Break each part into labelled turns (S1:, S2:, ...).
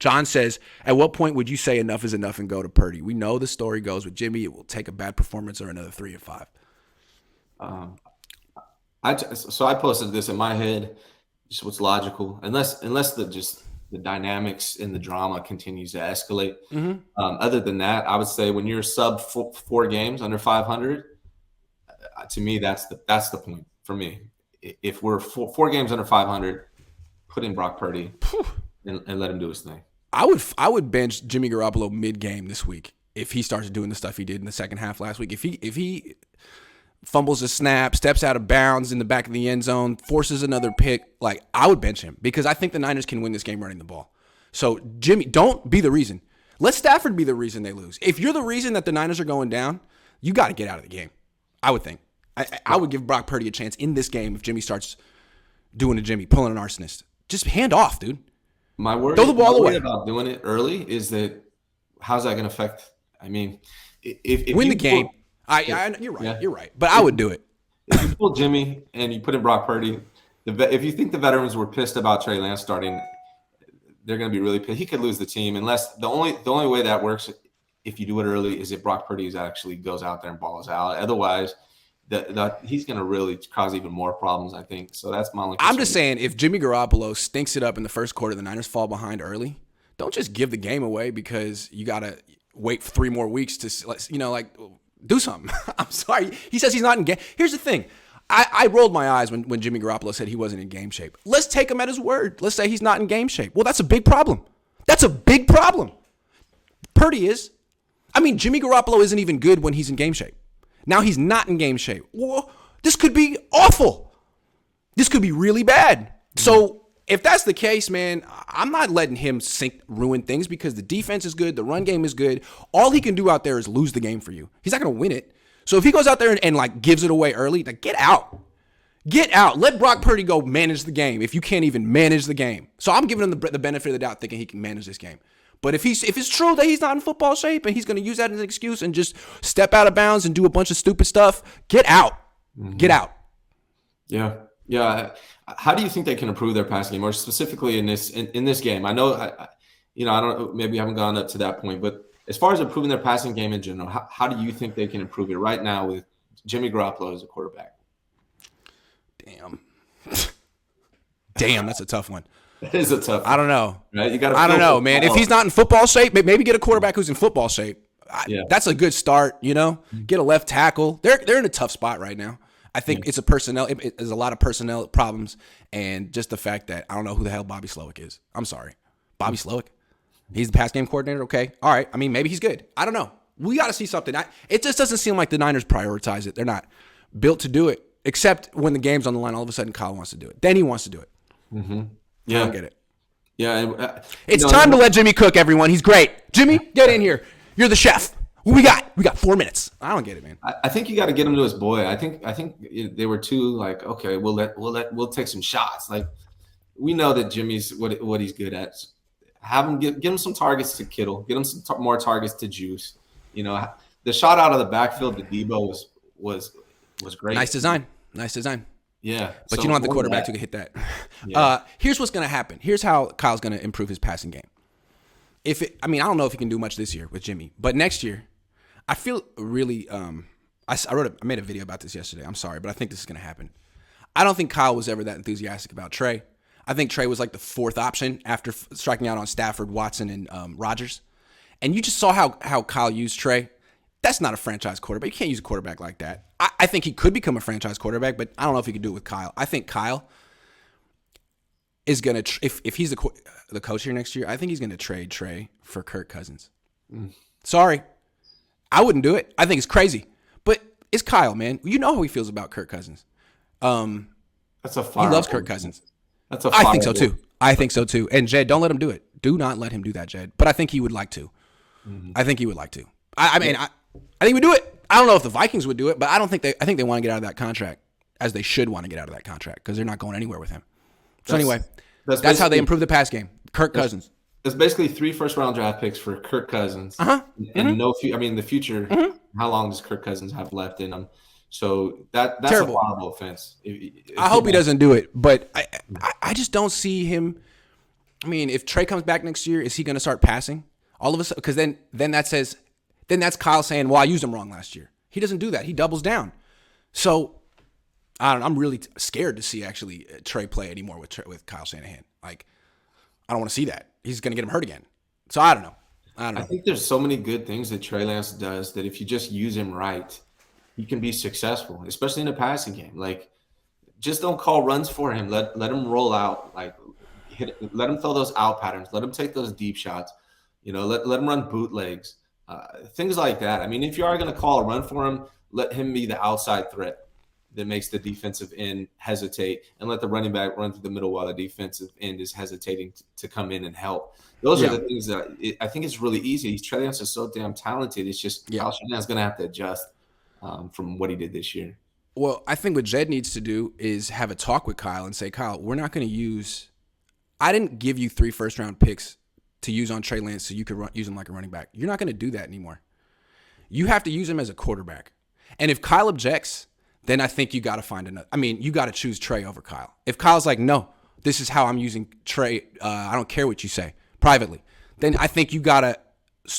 S1: John says, at what point would you say enough is enough and go to Purdy? We know the story goes with Jimmy. It will take a bad performance or another 3 and 5.
S2: So I posted this in my head, just what's logical, unless the dynamics and the drama continues to escalate. Other than that, I would say when you're sub 4 games under 500, to me that's the point for me. If we're 4 games under 500, put in Brock Purdy and let him do his thing.
S1: I would bench Jimmy Garoppolo mid-game this week if he starts doing the stuff he did in the second half last week. If he fumbles a snap, steps out of bounds in the back of the end zone, forces another pick, like, I would bench him because I think the Niners can win this game running the ball. So, Jimmy, don't be the reason. Let Stafford be the reason they lose. If you're the reason that the Niners are going down, you got to get out of the game, I would think. I would give Brock Purdy a chance in this game if Jimmy starts doing a Jimmy, pulling an arsonist. Just hand off, dude.
S2: My worry about doing it early is that how's that going to affect? I mean, if
S1: win the game. You're right. Yeah. You're right. But I would do it.
S2: If you pull Jimmy and you put in Brock Purdy, if you think the veterans were pissed about Trey Lance starting, they're going to be really pissed. He could lose the team unless the only way that works if you do it early is if Brock Purdy actually goes out there and balls out. Otherwise, he's going to really cause even more problems, I think. So that's my only concern.
S1: I'm just saying, if Jimmy Garoppolo stinks it up in the first quarter, the Niners fall behind early, don't just give the game away because you got to wait for 3 more weeks to, do something. I'm sorry. He says he's not in game. Here's the thing. I rolled my eyes when Jimmy Garoppolo said he wasn't in game shape. Let's take him at his word. Let's say he's not in game shape. Well, that's a big problem. That's a big problem. Purdy is. I mean, Jimmy Garoppolo isn't even good when he's in game shape. Now he's not in game shape. Well, this could be awful. This could be really bad. So if that's the case, man, I'm not letting him ruin things because the defense is good. The run game is good. All he can do out there is lose the game for you. He's not going to win it. So if he goes out there and gives it away early, get out. Get out. Let Brock Purdy go manage the game if you can't even manage the game. So I'm giving him the benefit of the doubt thinking he can manage this game. But if it's true that he's not in football shape and he's going to use that as an excuse and just step out of bounds and do a bunch of stupid stuff, get out. Get out.
S2: Yeah. Yeah. How do you think they can improve their passing game, or specifically in this game? I know, I don't. Maybe I haven't gone up to that point, but as far as improving their passing game in general, how do you think they can improve it right now with Jimmy Garoppolo as a quarterback?
S1: Damn, that's a tough one.
S2: It is a tough one.
S1: I don't know.
S2: Right?
S1: I don't know, man. If he's not in football shape, maybe get a quarterback who's in football shape. That's a good start, Get a left tackle. They're in a tough spot right now. I think it's there's a lot of personnel problems, and just the fact that I don't know who the hell Bobby Slowick is. I'm sorry. Bobby Slowick? He's the pass game coordinator? Okay. All right. I mean, maybe he's good. I don't know. We got to see something. It just doesn't seem like the Niners prioritize it. They're not built to do it, except when the game's on the line, all of a sudden Kyle wants to do it. Then he wants to do it.
S2: Mm-hmm. Yeah.
S1: I don't get it.
S2: Yeah.
S1: It's time to let Jimmy cook, everyone. He's great. Jimmy, get in here. You're the chef. What we got? We got 4 minutes. I don't get it, man.
S2: I think you got to get him to his boy. I think they were too like, okay, we'll take some shots. Like, we know that Jimmy's what he's good at. Have him give him some targets to Kittle. Get him some more targets to Juice. The shot out of the backfield to Debo was great.
S1: Nice design.
S2: Yeah,
S1: but you don't have the quarterback to hit that. Yeah. Here's what's going to happen. Here's how Kyle's going to improve his passing game. I don't know if he can do much this year with Jimmy, but next year, I feel really. I made a video about this yesterday. I'm sorry, but I think this is going to happen. I don't think Kyle was ever that enthusiastic about Trey. I think Trey was like the 4th option after striking out on Stafford, Watson, and Rodgers. And you just saw how Kyle used Trey. That's not a franchise quarterback. You can't use a quarterback like that. I think he could become a franchise quarterback, but I don't know if he could do it with Kyle. I think Kyle is going to, if he's the coach here next year, I think he's going to trade Trey for Kirk Cousins. Sorry. I wouldn't do it. I think it's crazy. But it's Kyle, man. You know how he feels about Kirk Cousins.
S2: That's a
S1: he loves Kirk Cousins.
S2: That's a
S1: I think so too. And Jed, don't let him do it. Do not let him do that, Jed. But I think he would like to. I think he would like to. I think he would do it. I don't know if the Vikings would do it, but I think they want to get out of that contract, as they should want to get out of that contract, because they're not going anywhere with him. So anyway, that's how they improve the pass game. Kirk Cousins.
S2: It's basically 3 first-round draft picks for Kirk Cousins, and the future. How long does Kirk Cousins have left in him? So that's terrible. A horrible offense.
S1: I hope he doesn't do it, but I just don't see him I mean, if Trey comes back next year, is he going to start passing all of a sudden? Because then that's Kyle saying, well, I used him wrong last year. He doesn't do that. He doubles down. So I don't know. I'm really scared to see actually Trey play anymore with Kyle Shanahan. Like, I don't want to see that. He's going to get him hurt again. So I don't know.
S2: I think there's so many good things that Trey Lance does that if you just use him right, he can be successful, especially in a passing game. Like, just don't call runs for him. Let him roll out. Like, let him throw those out patterns. Let him take those deep shots. Let him run bootlegs, things like that. I mean, if you are going to call a run for him, let him be the outside threat that makes the defensive end hesitate, and let the running back run through the middle while the defensive end is hesitating to come in and help. Those are the things that I think it's really easy. Trey Lance is so damn talented. It's just Kyle Shanahan's going to have to adjust from what he did this year.
S1: Well, I think what Jed needs to do is have a talk with Kyle and say, Kyle, we're not going to use – I didn't give you 3 first-round picks to use on Trey Lance so you could use him like a running back. You're not going to do that anymore. You have to use him as a quarterback. And if Kyle objects, then I think you got to find another. I mean, you got to choose Trey over Kyle. If Kyle's like, no, this is how I'm using Trey, I don't care what you say privately, then I think you got to,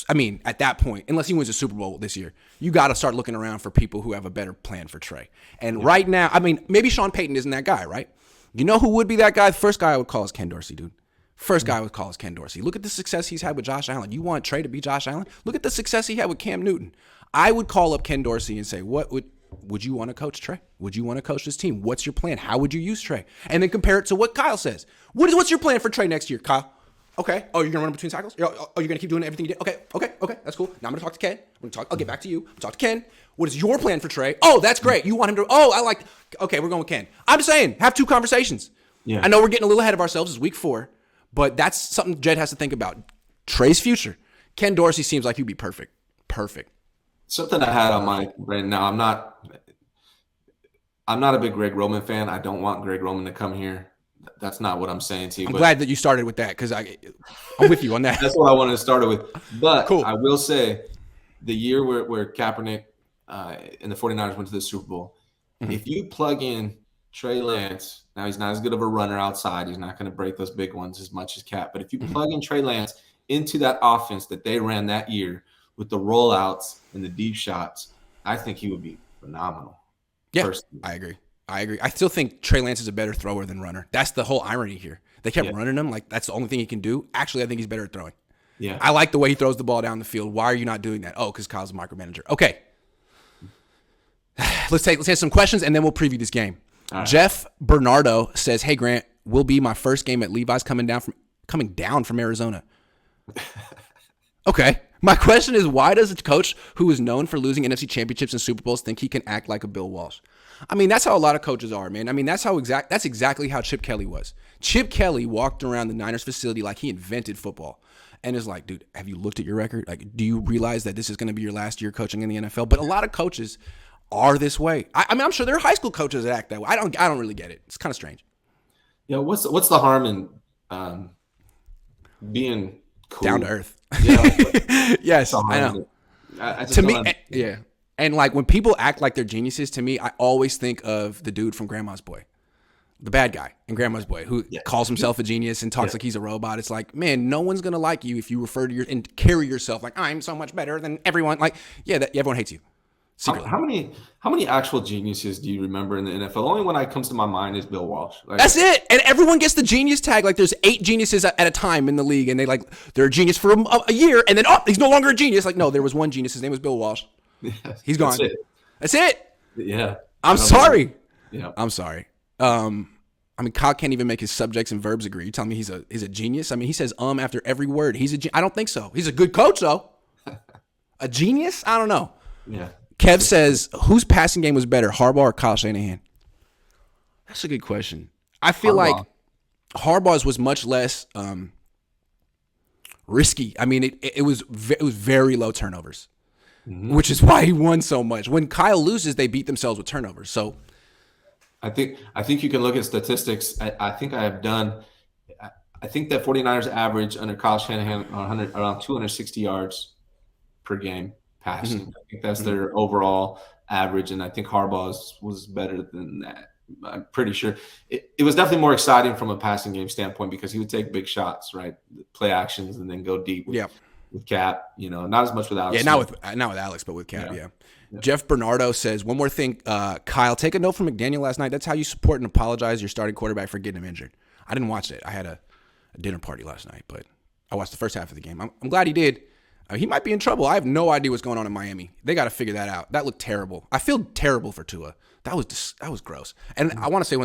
S1: I mean, at that point, unless he wins a Super Bowl this year, you got to start looking around for people who have a better plan for Trey. And right now, I mean, maybe Sean Payton isn't that guy, right? You know who would be that guy? The first guy I would call is Ken Dorsey, dude. First guy I would call is Ken Dorsey. Look at the success he's had with Josh Allen. You want Trey to be Josh Allen? Look at the success he had with Cam Newton. I would call up Ken Dorsey and say, would you want to coach Trey? Would you want to coach this team? What's your plan? How would you use Trey? And then compare it to what Kyle says. What's your plan for Trey next year, Kyle? Okay. Oh, you're going to run between tackles? Oh, you're going to keep doing everything you did? Okay. That's cool. Now I'm going to talk to Ken. I'll get back to you. I'm going to talk to Ken. What is your plan for Trey? Oh, that's great. You want him to, okay, we're going with Ken. I'm just saying, have 2 conversations. Yeah. I know we're getting a little ahead of ourselves. It's week 4, but that's something Jed has to think about. Trey's future. Ken Dorsey seems like he'd be perfect. Perfect.
S2: Something I had on my brain. Now, I'm not a big Greg Roman fan. I don't want Greg Roman to come here. That's not what I'm saying to you.
S1: I'm glad that you started with that because I'm with you on that.
S2: That's what I wanted to start with. But
S1: cool.
S2: I will say the year where Kaepernick and the 49ers went to the Super Bowl, if you plug in Trey Lance, now he's not as good of a runner outside. He's not going to break those big ones as much as Cap. But if you plug in Trey Lance into that offense that they ran that year with the rollouts and the deep shots, I think he would be phenomenal.
S1: Yeah, personally. I agree. I still think Trey Lance is a better thrower than runner. That's the whole irony here. They kept running him like that's the only thing he can do. Actually, I think he's better at throwing.
S2: Yeah.
S1: I like the way he throws the ball down the field. Why are you not doing that? Oh, because Kyle's a micromanager. Okay. Let's take some questions and then we'll preview this game. Right. Jeff Bernardo says, "Hey Grant, will be my first game at Levi's coming down from Arizona." Okay. My question is, why does a coach who is known for losing NFC championships and Super Bowls think he can act like a Bill Walsh? I mean, that's how a lot of coaches are, man. I mean, that's exactly how Chip Kelly was. Chip Kelly walked around the Niners facility like he invented football. And is like, dude, have you looked at your record? Like, do you realize that this is going to be your last year coaching in the NFL? But a lot of coaches are this way. I mean, I'm sure there are high school coaches that act that way. I don't really get it. It's kind of strange.
S2: Yeah, what's the harm in being cool?
S1: Down to earth.
S2: Yeah,
S1: yes, I know. To me, yeah. And like when people act like they're geniuses, to me, I always think of the dude from Grandma's Boy, the bad guy in Grandma's Boy, who calls himself a genius and talks like he's a robot. It's like, man, no one's gonna like you if you refer to and carry yourself like I'm so much better than everyone. Like, everyone hates you. Secretly.
S2: How many actual geniuses do you remember in the NFL? The only one that comes to my mind is Bill Walsh. Like,
S1: that's it. And everyone gets the genius tag. Like there's 8 geniuses at a time in the league, and they're a genius for a year, and then he's no longer a genius. Like no, there was one genius. His name was Bill Walsh. He's gone. That's it.
S2: Yeah.
S1: I'm sorry.
S2: Yeah.
S1: I'm sorry. I mean, Kyle can't even make his subjects and verbs agree. You telling me he's a genius? I mean, he says after every word. I don't think so. He's a good coach though. A genius? I don't know.
S2: Yeah.
S1: Kev says, whose passing game was better, Harbaugh or Kyle Shanahan? That's a good question. I feel like Harbaugh's was much less risky. I mean, it was very low turnovers, which is why he won so much. When Kyle loses, they beat themselves with turnovers. So
S2: I think you can look at statistics. I think that 49ers average under Kyle Shanahan around 260 yards per game passing. I think that's their overall average, and I think Harbaugh's was better than that. I'm pretty sure it was definitely more exciting from a passing game standpoint because he would take big shots, right? Play actions and then go deep with Cap. Not as much with Alex.
S1: Yeah, not with Alex, but with Cap. Yeah. Jeff Bernardo says, one more thing, Kyle, take a note from McDaniel last night. That's how you support and apologize your starting quarterback for getting him injured. I didn't watch it. I had a dinner party last night, but I watched the first half of the game. I'm glad he did. He might be in trouble. I have no idea what's going on in Miami. They got to figure that out. That looked terrible. I feel terrible for Tua. That was gross. And I want to say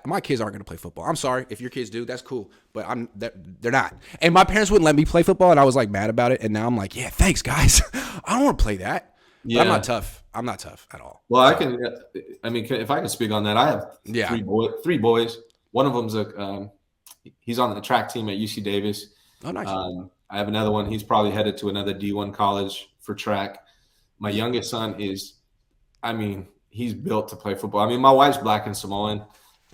S1: my kids aren't going to play football. I'm sorry if your kids do. That's cool, but they're not. And my parents wouldn't let me play football, and I was like mad about it. And now I'm like, yeah, thanks guys. I don't want to play that. Yeah. But I'm not tough at all.
S2: Well, if I can speak on that, I have three boys. One of them's he's on the track team at UC Davis.
S1: Oh, nice.
S2: I have another one. He's probably headed to another D1 college for track. My youngest son he's built to play football. My wife's Black and Samoan,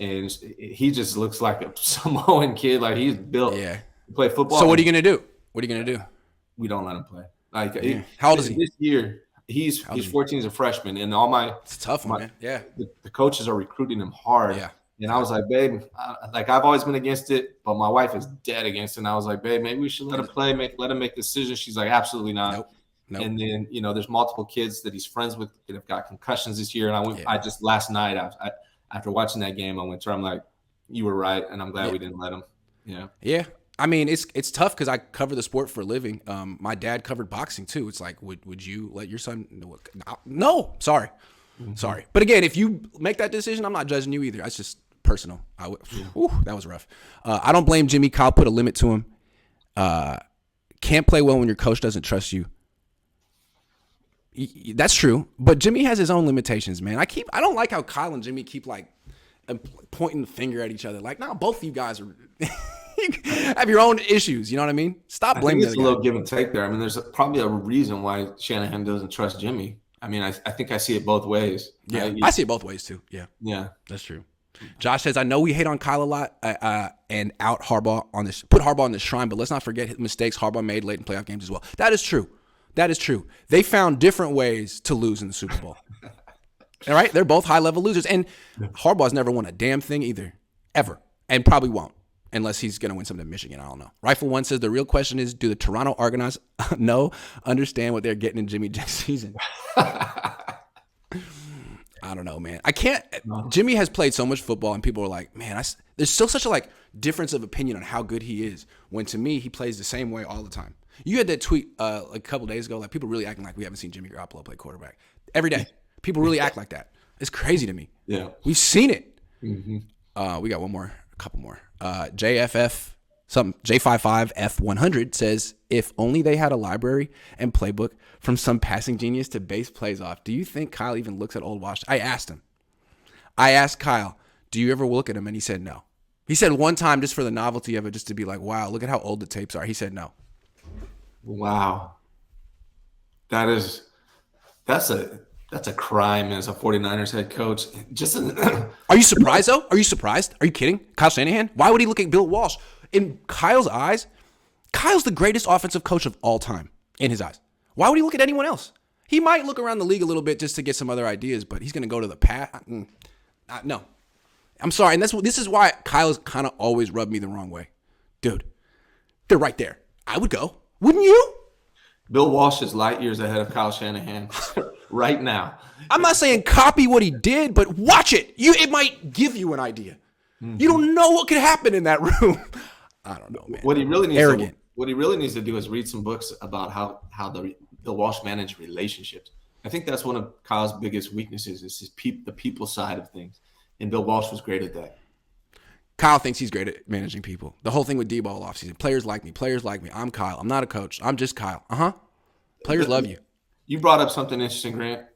S2: and he just looks like a Samoan kid. Like he's built to play football.
S1: So what are you going to do?
S2: We don't let him play.
S1: How old is he?
S2: This year, he's 14 as a freshman, and
S1: it's a tough one, man. Yeah.
S2: The coaches are recruiting him hard. Yeah. And I was like, babe, I've always been against it, but my wife is dead against it. And I was like, babe, maybe we should let him play, let him make decisions. She's like, absolutely not. Nope. And then, there's multiple kids that he's friends with that have got concussions this year. And I just last night, after watching that game, I went to her. I'm like, you were right. And I'm glad we didn't let him. Yeah.
S1: Yeah. It's tough because I cover the sport for a living. My dad covered boxing too. It's like, would you let your son? No, sorry. Mm-hmm. Sorry. But again, if you make that decision, I'm not judging you either. That's just personal. That was rough. I don't blame Jimmy. Kyle put a limit to him. Can't play well when your coach doesn't trust you. That's true, but Jimmy has his own limitations, man. I don't like how Kyle and Jimmy keep pointing the finger at each other. Like, no, both of you guys are have your own issues. You know what I mean? Stop blaming.
S2: It's a little give and take there. There's probably a reason why Shanahan doesn't trust Jimmy. I think I see it both ways.
S1: Yeah, I see it both ways too. Yeah, that's true. Josh says, I know we hate on Kyle a lot and out Harbaugh on this, put Harbaugh on the shrine, but let's not forget his mistakes Harbaugh made late in playoff games as well. That is true. They found different ways to lose in the Super Bowl. All right? They're both high-level losers. And Harbaugh's never won a damn thing either, ever, and probably won't unless he's going to win something in Michigan. I don't know. Rifle One says, the real question is, do the Toronto Argonauts understand what they're getting in Jimmy G's season? I don't know, man. I can't. Jimmy has played so much football, and people are like, man, there's still such a difference of opinion on how good he is. When to me, he plays the same way all the time. You had that tweet a couple days ago, people really acting like we haven't seen Jimmy Garoppolo play quarterback every day. People really act like that. It's crazy to me.
S2: Yeah,
S1: we've seen it.
S2: Mm-hmm.
S1: We got a couple more. J55F100 says, if only they had a library and playbook from some passing genius to base plays off. Do you think Kyle even looks at old washed? I asked Kyle, do you ever look at him? And he said no. He said one time just for the novelty of it, just to be like, wow, look at how old the tapes are. He said no.
S2: Wow. That's a crime as a 49ers head coach.
S1: Are you surprised, though? Are you surprised? Are you kidding? Kyle Shanahan? Why would he look at Bill Walsh? In Kyle's eyes, Kyle's the greatest offensive coach of all time in his eyes. Why would he look at anyone else? He might look around the league a little bit just to get some other ideas, but he's going to go to the pass. No. I'm sorry. And this is why Kyle's kind of always rubbed me the wrong way. Dude, they're right there. I would go. Wouldn't you?
S2: Bill Walsh is light years ahead of Kyle Shanahan right now.
S1: I'm not saying copy what he did, but watch it. It might give you an idea. Mm-hmm. You don't know what could happen in that room. I don't know, man.
S2: What he really needs to do is read some books about how the Bill Walsh managed relationships. I think that's one of Kyle's biggest weaknesses is the people side of things. And Bill Walsh was great at that.
S1: Kyle thinks he's great at managing people. The whole thing with D-ball offseason. Players like me. I'm Kyle. I'm not a coach. I'm just Kyle. Players love you.
S2: You brought up something interesting, Grant.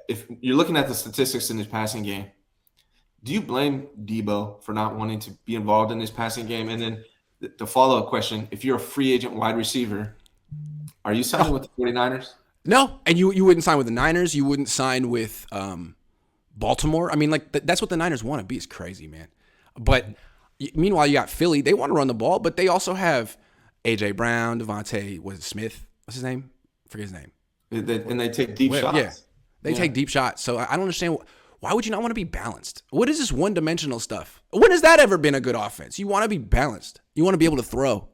S2: If you're looking at the statistics in his passing game, do you blame Debo for not wanting to be involved in this passing game? And then the follow-up question, if you're a free agent wide receiver, are you signing with the 49ers?
S1: No. And you wouldn't sign with the Niners. You wouldn't sign with Baltimore. That's what the Niners want to be. It's crazy, man. But meanwhile, you got Philly. They want to run the ball, but they also have A.J. Brown, Devontae, Smith? What's his name? I forget his name.
S2: And they take deep shots.
S1: Yeah. They take deep shots. So I don't understand Why would you not want to be balanced? What is this one-dimensional stuff? When has that ever been a good offense? You want to be balanced. You want to be able to throw.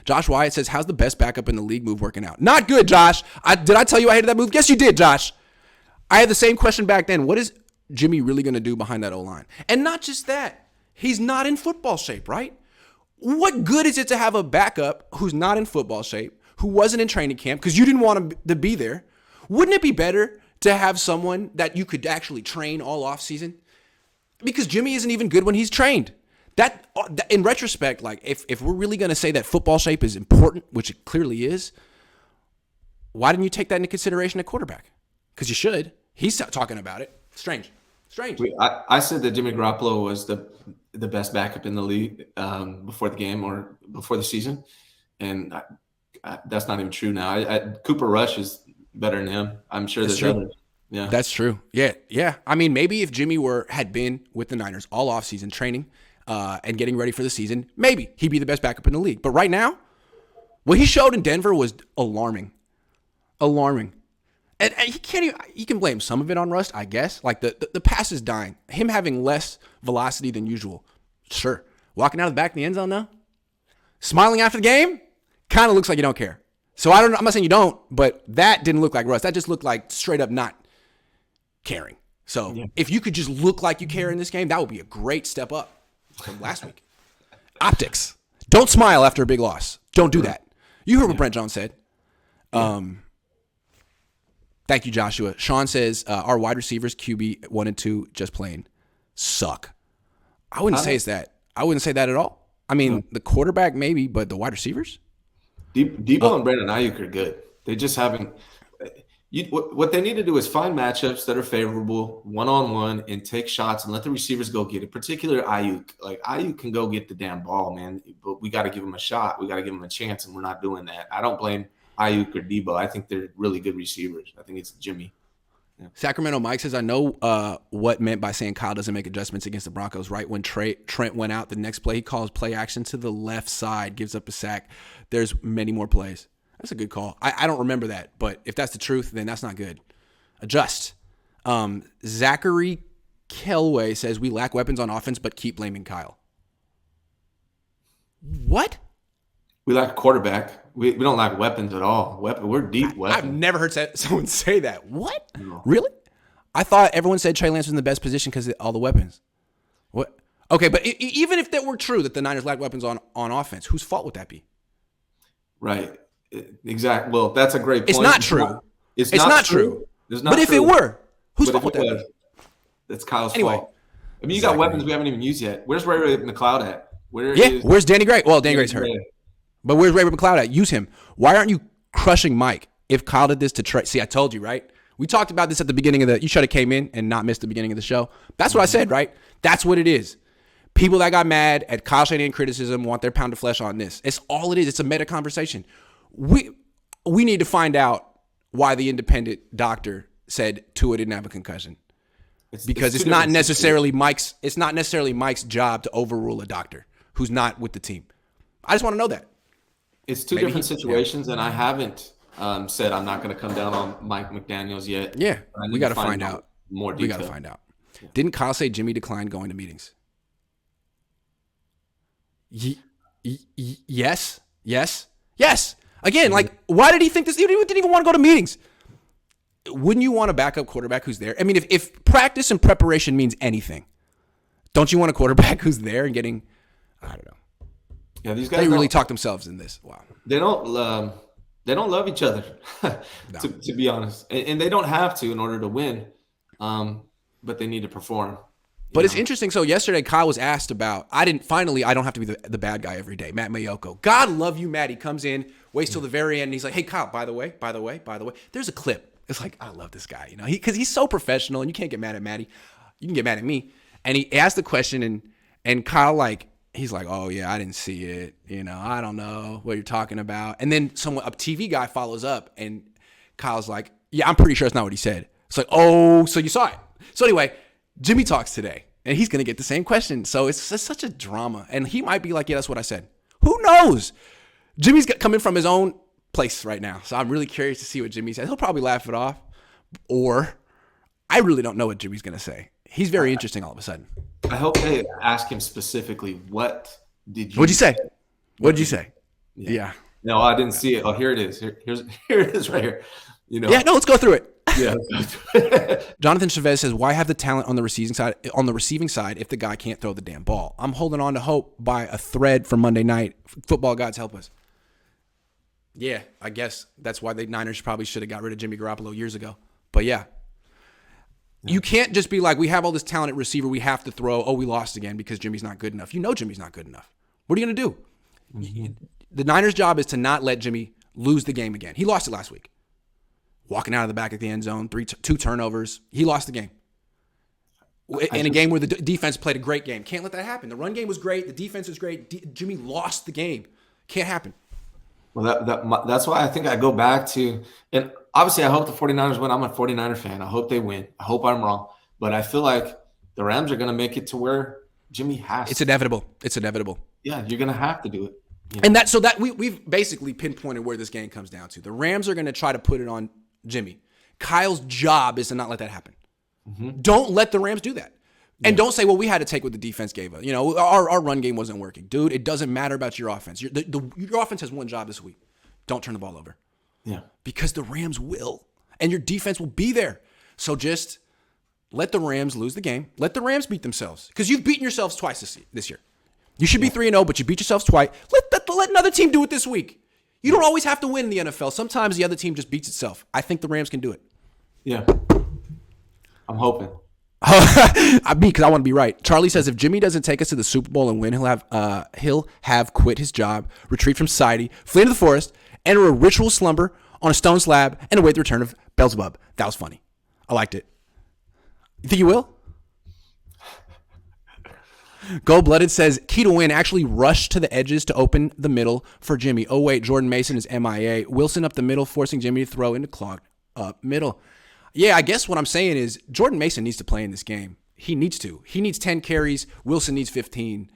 S1: Josh Wyatt says, how's the best backup in the league move working out? Not good, Josh. Did I tell you I hated that move? Yes, you did, Josh. I had the same question back then. What is Jimmy really going to do behind that O-line? And not just that. He's not in football shape, right? What good is it to have a backup who's not in football shape, who wasn't in training camp because you didn't want him to be there? Wouldn't it be better to have someone that you could actually train all off season? Because Jimmy isn't even good when he's trained. That in retrospect, like if we're really going to say that football shape is important, which it clearly is, why didn't you take that into consideration at quarterback? Because you should. He's talking about it. Strange.
S2: I said that Jimmy Garoppolo was the best backup in the league before the game or before the season, and that's not even true now. Cooper Rush is better than him. I'm sure there's others. Yeah, that's
S1: true. Yeah. I mean, maybe if Jimmy had been with the Niners all offseason training and getting ready for the season, maybe he'd be the best backup in the league. But right now, what he showed in Denver was alarming. And he can blame some of it on rust, I guess. Like the pass is dying. Him having less velocity than usual. Sure. Walking out of the back of the end zone now? Smiling after the game? Kind of looks like you don't care. So I'm not saying you don't, but that didn't look like rust. That just looked like straight up not caring. So if you could just look like you care in this game, that would be a great step up from last week. Optics. Don't smile after a big loss. Don't do that. You heard what Brent Jones said. Thank you, Joshua. Sean says, our wide receivers, QB 1 and 2, just plain suck. I wouldn't say it's that. I wouldn't say that at all. I mean, the quarterback maybe, but the wide receivers?
S2: Debo and Brandon Ayuk are good. They just haven't what they need to do is find matchups that are favorable one-on-one and take shots and let the receivers go get it, particularly Ayuk. Like, Ayuk can go get the damn ball, man, but we got to give him a shot. We got to give him a chance, and we're not doing that. I don't blame Ayuk or Debo. I think they're really good receivers. I think it's Jimmy. Yeah.
S1: Sacramento Mike says, I know what meant by saying Kyle doesn't make adjustments against the Broncos. Right when Trent went out, the next play he calls play action to the left side, gives up a sack. There's many more plays. That's a good call. I don't remember that, but if that's the truth, then that's not good. Adjust. Zachary Kelway says, we lack weapons on offense, but keep blaming Kyle. What?
S2: We lack a quarterback. We don't lack weapons at all. We're deep weapons.
S1: I've never heard someone say that. What?
S2: No.
S1: Really? I thought everyone said Trey Lance was in the best position because of all the weapons. What? Okay, but even if that were true, that the Niners lack weapons on offense, whose fault would that be?
S2: Right. Exactly. Well, that's a great point.
S1: It's not true.
S2: It's not true.
S1: But if it were, whose fault would that be?
S2: That's Kyle's fault. I mean, you got weapons we haven't even used yet. Where's Ray McLeod at?
S1: Where's Danny Gray? Well, Danny Gray's hurt. But where's Ray McLeod at? Use him. Why aren't you crushing Mike? If Kyle did this to Trey. See, I told you, right? We talked about this at the beginning of you should have came in and not missed the beginning of the show. That's what I said, right? That's what it is. People that got mad at Kyle Shanahan criticism want their pound of flesh on this. It's all it is. It's a meta conversation. We need to find out why the independent doctor said Tua didn't have a concussion. Because it's not necessarily Mike's job to overrule a doctor who's not with the team. I just want to know that.
S2: It's two different situations, and I haven't said I'm not going to come down on Mike McDaniels yet.
S1: Yeah, we got to find out
S2: more detail.
S1: We got to find out. Yeah. Didn't Kyle say Jimmy declined going to meetings? Yes. Again, like, why did he think this? He didn't even want to go to meetings. Wouldn't you want a backup quarterback who's there? I mean, if practice and preparation means anything, don't you want a quarterback who's there and getting, I don't know.
S2: Yeah, these guys
S1: they really talk themselves in this. Wow.
S2: They don't love each other, to be honest. And they don't have to in order to win, but they need to perform.
S1: But it's interesting. So yesterday, Kyle was asked about, I don't have to be the bad guy every day. Matt Mayoko. God love you, Matt. He comes in, waits till the very end, and he's like, hey, Kyle, by the way, there's a clip. It's like, I love this guy, because he's so professional, and you can't get mad at Matty. You can get mad at me. And he asked the question, and Kyle, he's like, oh, yeah, I didn't see it. I don't know what you're talking about. And then a TV guy follows up, and Kyle's like, yeah, I'm pretty sure it's not what he said. It's like, oh, so you saw it. So anyway, Jimmy talks today, and he's going to get the same question. So it's just such a drama. And he might be like, yeah, that's what I said. Who knows? Jimmy's coming from his own place right now. So I'm really curious to see what Jimmy says. He'll probably laugh it off. Or I really don't know what Jimmy's going to say. He's very interesting all of a sudden.
S2: I hope they ask him specifically, what did you
S1: What'd you say?
S2: What
S1: What'd you say? Yeah.
S2: No, I didn't see it. Oh, here it is. Here it is right here.
S1: Yeah, no, let's go through it.
S2: Yeah.
S1: Jonathan Chavez says, why have the talent on the receiving side if the guy can't throw the damn ball? I'm holding on to hope by a thread from Monday night. Football gods help us. Yeah, I guess that's why the Niners probably should have got rid of Jimmy Garoppolo years ago. But yeah. You can't just be like, we have all this talent at receiver, we have to throw, we lost again because Jimmy's not good enough. You know Jimmy's not good enough. What are you going to do? Mm-hmm. The Niners' job is to not let Jimmy lose the game again. He lost it last week. Walking out of the back of the end zone, 2 turnovers. He lost the game. In a game where the defense played a great game. Can't let that happen. The run game was great. The defense was great. Jimmy lost the game. Can't happen.
S2: Well, that's why I think I go back to, and obviously I hope the 49ers win. I'm a 49er fan. I hope they win. I hope I'm wrong. But I feel like the Rams are going to make it to where Jimmy has
S1: It's inevitable. It's inevitable.
S2: Yeah, you're going to have to do it.
S1: You know? And we've basically pinpointed where this game comes down to. The Rams are going to try to put it on Jimmy. Kyle's job is to not let that happen. Mm-hmm. Don't let the Rams do that. And don't say, well, we had to take what the defense gave us. Our run game wasn't working. Dude, it doesn't matter about your offense. Your offense has one job this week. Don't turn the ball over.
S2: Yeah.
S1: Because the Rams will. And your defense will be there. So just let the Rams lose the game. Let the Rams beat themselves. Because you've beaten yourselves twice this year. You should be 3-0, but you beat yourselves twice. Let another team do it this week. You don't always have to win in the NFL. Sometimes the other team just beats itself. I think the Rams can do it.
S2: Yeah. I'm hoping.
S1: Because I want to be right. Charlie says if Jimmy doesn't take us to the Super Bowl and win, he'll have quit his job, retreat from society, flee into the forest, enter a ritual slumber on a stone slab, and await the return of Beelzebub. That was funny. I liked it. You think you will? Gold Blooded says key to win, actually rush to the edges to open the middle for Jimmy. Oh wait, Jordan Mason is MIA. Wilson up the middle, forcing Jimmy to throw into clogged up middle. Yeah, I guess what I'm saying is Jordan Mason needs to play in this game. He needs to. He needs 10 carries. Wilson needs 15.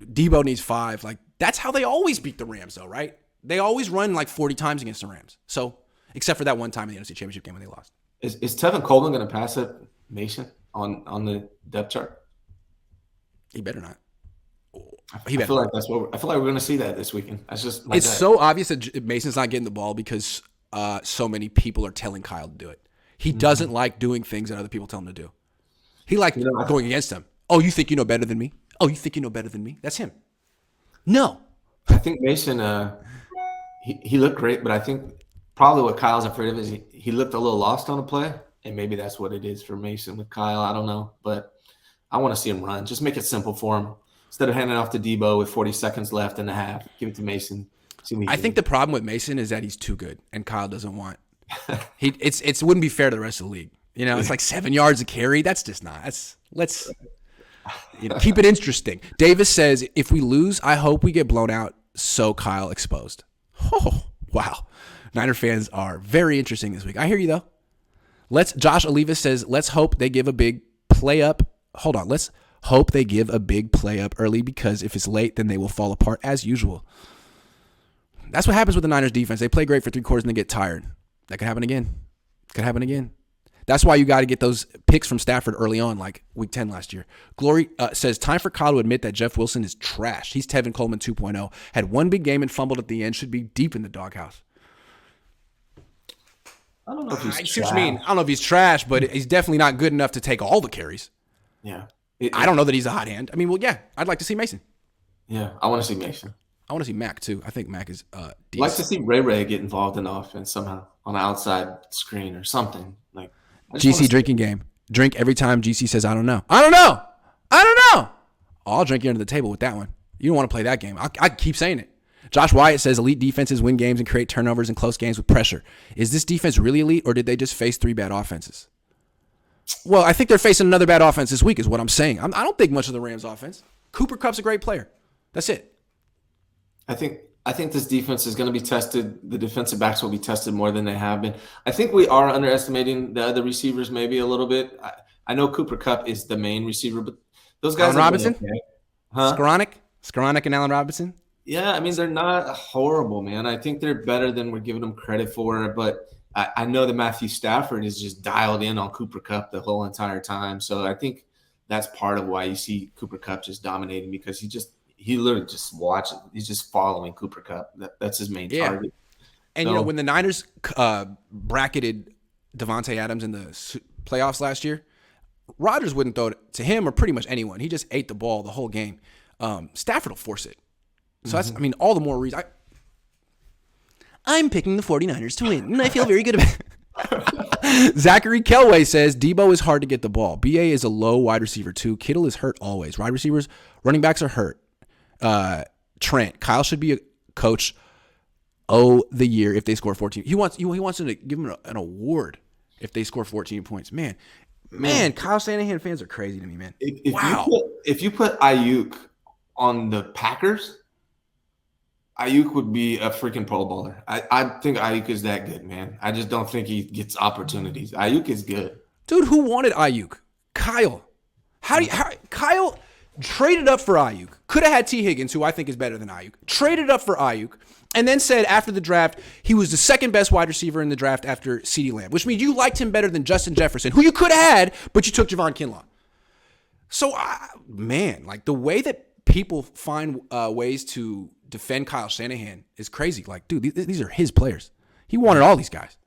S1: Debo needs 5. Like, that's how they always beat the Rams, though, right? They always run like 40 times against the Rams. So, except for that one time in the NFC Championship game when they lost.
S2: Is Tevin Coleman going to pass up Mason on the depth chart?
S1: He better not.
S2: I feel like we're going to see that this weekend. That's just
S1: it's so obvious that Mason's not getting the ball because so many people are telling Kyle to do it. He doesn't like doing things that other people tell him to do. He likes going against them. Oh, you think you know better than me? Oh, you think you know better than me? That's him. No.
S2: I think Mason, he looked great, but I think probably what Kyle's afraid of is he looked a little lost on a play, and maybe that's what it is for Mason with Kyle. I don't know, but I want to see him run. Just make it simple for him. Instead of handing off to Debo with 40 seconds left in the half, give it to Mason.
S1: I think the problem with Mason is that he's too good, and Kyle doesn't want. It wouldn't be fair to the rest of the league. It's like 7 yards a carry. That's just not. Let's keep it interesting. Davis says, if we lose, I hope we get blown out. So Kyle exposed. Oh, wow. Niner fans are very interesting this week. I hear you though. Josh Olivas says, let's hope they give a big play up. Hold on. Let's hope they give a big play up early because if it's late, then they will fall apart as usual. That's what happens with the Niners defense. They play great for 3 quarters and they get tired. That could happen again. That's why you got to get those picks from Stafford early on, like week 10 last year. Glory says, time for Kyle to admit that Jeff Wilson is trash. He's Tevin Coleman 2.0. Had one big game and fumbled at the end. Should be deep in the doghouse.
S2: I don't know if he's trash.
S1: I see what you mean. I don't know if he's trash, but he's definitely not good enough to take all the carries.
S2: Yeah.
S1: I don't know that he's a hot hand. I mean, well, yeah, I'd like to see Mason.
S2: Yeah, I want to see Mason.
S1: I want to see Mac, too. I think Mac is decent.
S2: I'd like to see Ray get involved in the offense somehow on an outside screen or something. Like
S1: GC drinking game. Drink every time GC says, I don't know. I don't know. I don't know. I'll drink you under the table with that one. You don't want to play that game. I keep saying it. Josh Wyatt says elite defenses win games and create turnovers in close games with pressure. Is this defense really elite or did they just face 3 bad offenses? Well, I think they're facing another bad offense this week is what I'm saying. I don't think much of the Rams offense. Cooper Kupp's a great player. That's it.
S2: I think this defense is going to be tested. The defensive backs will be tested more than they have been. I think we are underestimating the other receivers maybe a little bit. I know Cooper Kupp is the main receiver, but those guys
S1: Allen Robinson?
S2: Okay. Huh?
S1: Skoranek and Allen Robinson?
S2: Yeah, I mean, they're not horrible, man. I think they're better than we're giving them credit for, but I know that Matthew Stafford is just dialed in on Cooper Kupp the whole entire time. So I think that's part of why you see Cooper Kupp just dominating, because he literally just watches. He's just following Cooper Kupp. That's his main target.
S1: And,
S2: so,
S1: when the Niners bracketed Devontae Adams in the playoffs last year, Rodgers wouldn't throw it to him or pretty much anyone. He just ate the ball the whole game. Stafford will force it. So that's, all the more reason. I'm picking the 49ers to win, and I feel very good about it. Zachary Kelway says, Debo is hard to get the ball. BA is a low wide receiver too. Kittle is hurt always. Wide receivers, running backs are hurt. Trent, Kyle should be a coach the year if they score 14. He wants him to give him an award if they score 14 points. Man, Kyle Shanahan fans are crazy to me, man.
S2: If you put Ayuk on the Packers, Ayuk would be a freaking Pro Bowler. I think Ayuk is that good, man. I just don't think he gets opportunities. Ayuk is good.
S1: Dude, who wanted Ayuk? Kyle. Kyle traded up for Ayuk. Could have had T. Higgins, who I think is better than Ayuk. Traded up for Ayuk, and then said after the draft he was the second best wide receiver in the draft after CeeDee Lamb, which means you liked him better than Justin Jefferson, who you could have had, but you took Javon Kinlaw. So, the way that people find ways to defend Kyle Shanahan is crazy. Like, dude, these are his players. He wanted all these guys.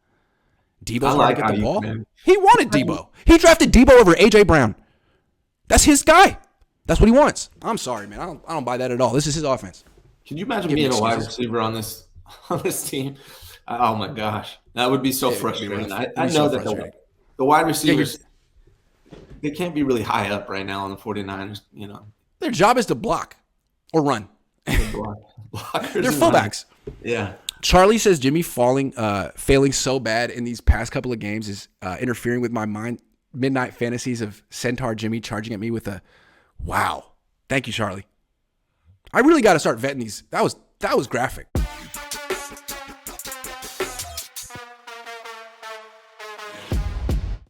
S1: Debo's hard to get the ball. Man. He wanted Debo. He drafted Debo over A.J. Brown. That's his guy. That's what he wants. I'm sorry, man. I don't buy that at all. This is his offense.
S2: Can you imagine being a wide receiver on this team? Oh my gosh, that would be so frustrating. I know that the wide receivers, they can't be really high up right now on the 49ers.
S1: Their job is to block or run. They're fullbacks.
S2: Yeah.
S1: Charlie says Jimmy failing so bad in these past couple of games is interfering with my midnight fantasies of Centaur Jimmy charging at me with a wow. Thank you, Charlie. I really got to start vetting these. That was graphic.